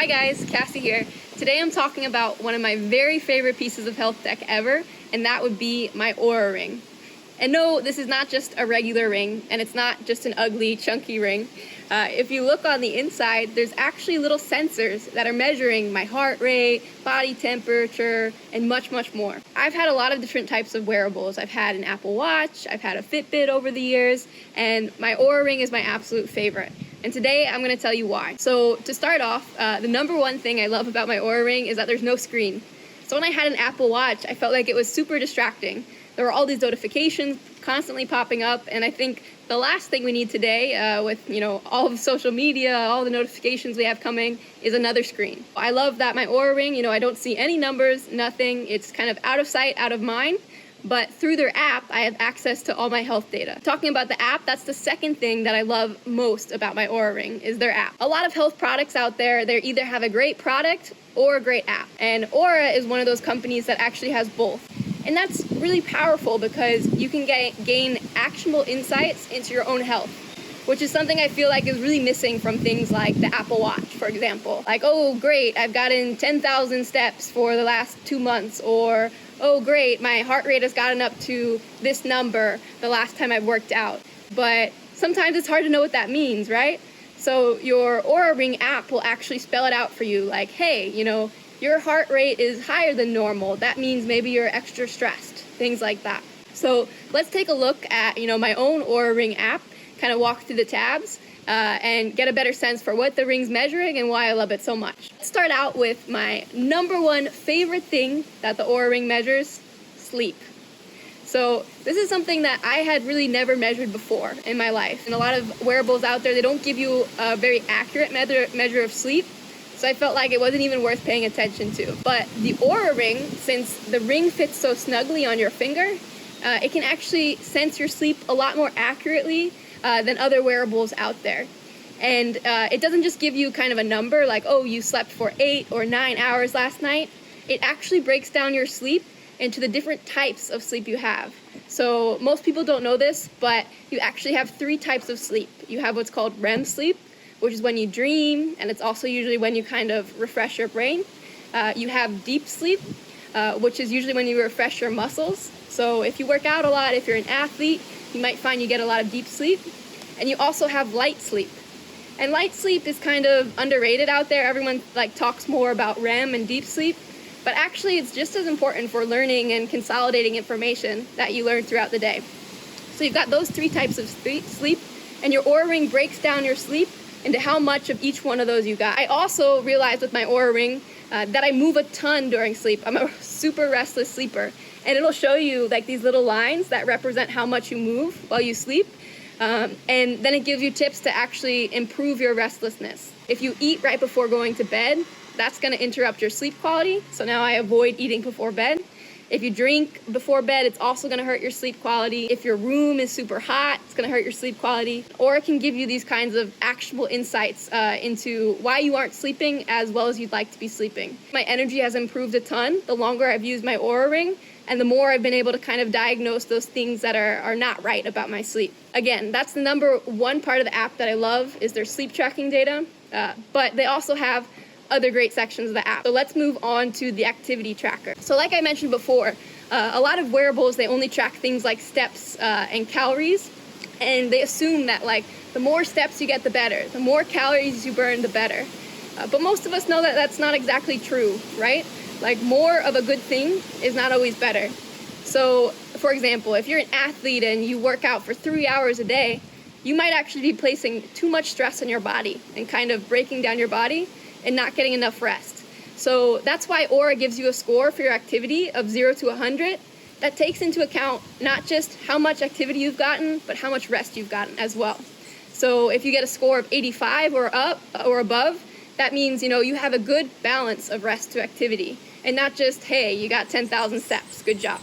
Hi guys, Cassie here. Today I'm talking about one of my very favorite pieces of health tech ever, and that would be my Oura ring. And no, this is not just a regular ring, and it's not just an ugly, chunky ring. If you look on the inside, there's actually little sensors that are measuring my heart rate, body temperature, and much, much more. I've had a lot of different types of wearables. I've had an Apple Watch, I've had a Fitbit over the years, and my Oura ring is my absolute favorite. And today I'm going to tell you why. So to start off, the number one thing I love about my Oura ring is that there's no screen. So when I had an Apple Watch, I felt like it was super distracting. There were all these notifications constantly popping up, and I think the last thing we need today with all of social media, all the notifications we have coming, is another screen. I love that my Oura ring, I don't see any numbers, nothing. It's kind of out of sight, out of mind. But through their app, I have access to all my health data. Talking about the app, that's the second thing that I love most about my Oura ring, is their app. A lot of health products out there, they either have a great product or a great app. And Oura is one of those companies that actually has both. And that's really powerful because you can gain actionable insights into your own health, which is something I feel like is really missing from things like the Apple Watch, for example. Like, oh, great, I've gotten 10,000 steps for the last 2 months, or oh, great, my heart rate has gotten up to this number the last time I've worked out. But sometimes it's hard to know what that means, right? So your Oura Ring app will actually spell it out for you, like, hey, your heart rate is higher than normal. That means maybe you're extra stressed, things like that. So let's take a look at, my own Oura Ring app, kind of walk through the tabs, and get a better sense for what the ring's measuring and why I love it so much. Let's start out with my number one favorite thing that the Oura Ring measures: sleep. So this is something that I had really never measured before in my life. And a lot of wearables out there, they don't give you a very accurate measure of sleep. So I felt like it wasn't even worth paying attention to. But the Oura Ring, since the ring fits so snugly on your finger, it can actually sense your sleep a lot more accurately than other wearables out there. And it doesn't just give you kind of a number like, oh, you slept for 8 or 9 hours last night. It actually breaks down your sleep into the different types of sleep you have. So most people don't know this, but you actually have 3 types of sleep. You have what's called REM sleep, which is when you dream, and it's also usually when you kind of refresh your brain. You have deep sleep, which is usually when you refresh your muscles. So if you work out a lot, if you're an athlete, you might find you get a lot of deep sleep. And you also have light sleep. And light sleep is kind of underrated out there. Everyone talks more about REM and deep sleep, but actually it's just as important for learning and consolidating information that you learn throughout the day. So you've got those 3 types of sleep, and your Oura Ring breaks down your sleep into how much of each one of those you got. I also realized with my Oura Ring that I move a ton during sleep. I'm a super restless sleeper. And it'll show you these little lines that represent how much you move while you sleep. And then it gives you tips to actually improve your restlessness. If you eat right before going to bed, that's going to interrupt your sleep quality. So now I avoid eating before bed. If you drink before bed, it's also going to hurt your sleep quality. If your room is super hot, it's going to hurt your sleep quality. Or it can give you these kinds of actionable insights into why you aren't sleeping as well as you'd like to be sleeping. My energy has improved a ton the longer I've used my Oura Ring, and the more I've been able to kind of diagnose those things that are not right about my sleep. Again, that's the number one part of the app that I love, is their sleep tracking data. But they also have other great sections of the app. So let's move on to the activity tracker. So like I mentioned before, a lot of wearables, they only track things like steps and calories. And they assume that the more steps you get, the better. The more calories you burn, the better. But most of us know that that's not exactly true, right? More of a good thing is not always better. So, for example, if you're an athlete and you work out for 3 hours a day, you might actually be placing too much stress on your body and kind of breaking down your body and not getting enough rest. So that's why Oura gives you a score for your activity of 0 to 100 that takes into account not just how much activity you've gotten, but how much rest you've gotten as well. So if you get a score of 85 or up or above, that means you have a good balance of rest to activity, and not just, hey, you got 10,000 steps, good job.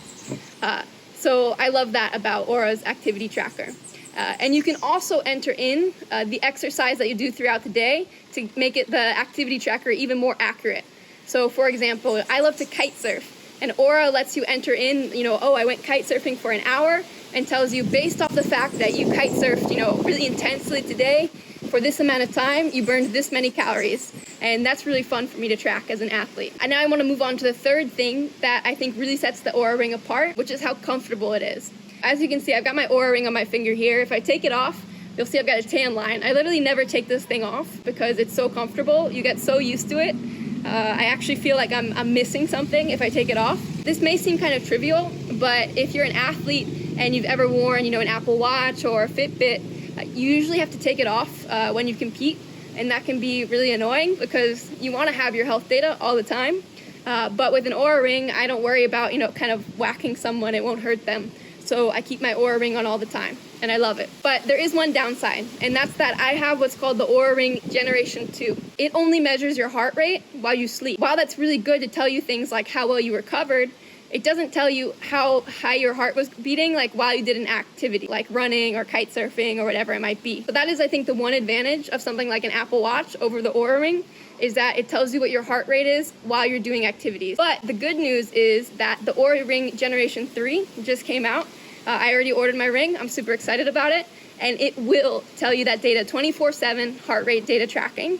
So I love that about Oura's activity tracker. And you can also enter in the exercise that you do throughout the day to make the activity tracker even more accurate. So for example, I love to kite surf, and Oura lets you enter in, oh, I went kite surfing for an hour, and tells you based off the fact that you kite surfed, really intensely today, for this amount of time, you burned this many calories. And that's really fun for me to track as an athlete. And now I want to move on to the third thing that I think really sets the Oura Ring apart, which is how comfortable it is. As you can see, I've got my Oura Ring on my finger here. If I take it off, you'll see I've got a tan line. I literally never take this thing off because it's so comfortable. You get so used to it. I actually feel like I'm missing something if I take it off. This may seem kind of trivial, but if you're an athlete and you've ever worn, an Apple Watch or a Fitbit, you usually have to take it off when you compete. And that can be really annoying because you want to have your health data all the time. But with an Oura Ring, I don't worry about, kind of whacking someone. It won't hurt them. So I keep my Oura Ring on all the time, and I love it. But there is one downside, and that's that I have what's called the Oura Ring Gen 2. It only measures your heart rate while you sleep. While that's really good to tell you things like how well you recovered, it doesn't tell you how high your heart was beating while you did an activity, like running or kite surfing or whatever it might be. But that is, I think, the one advantage of something like an Apple Watch over the Oura Ring, is that it tells you what your heart rate is while you're doing activities. But the good news is that the Oura Ring Gen 3 just came out. I already ordered my ring. I'm super excited about it. And it will tell you that data 24/7 heart rate data tracking.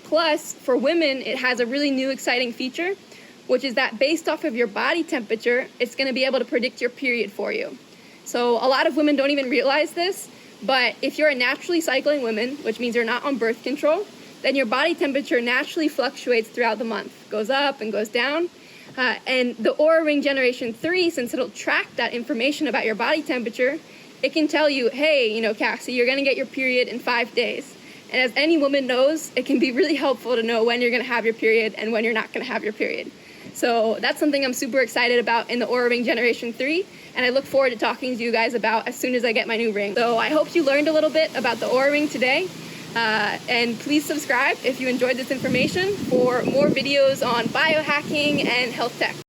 Plus, for women, it has a really new exciting feature, which is that based off of your body temperature, it's going to be able to predict your period for you. So a lot of women don't even realize this, but if you're a naturally cycling woman, which means you're not on birth control, then your body temperature naturally fluctuates throughout the month, goes up and goes down. And the Oura Ring Gen 3, since it'll track that information about your body temperature, it can tell you, hey, Cassie, you're going to get your period in 5 days. And as any woman knows, it can be really helpful to know when you're going to have your period and when you're not going to have your period. So that's something I'm super excited about in the Oura Ring Gen 3, and I look forward to talking to you guys about as soon as I get my new ring. So I hope you learned a little bit about the Oura Ring today. And please subscribe if you enjoyed this information for more videos on biohacking and health tech.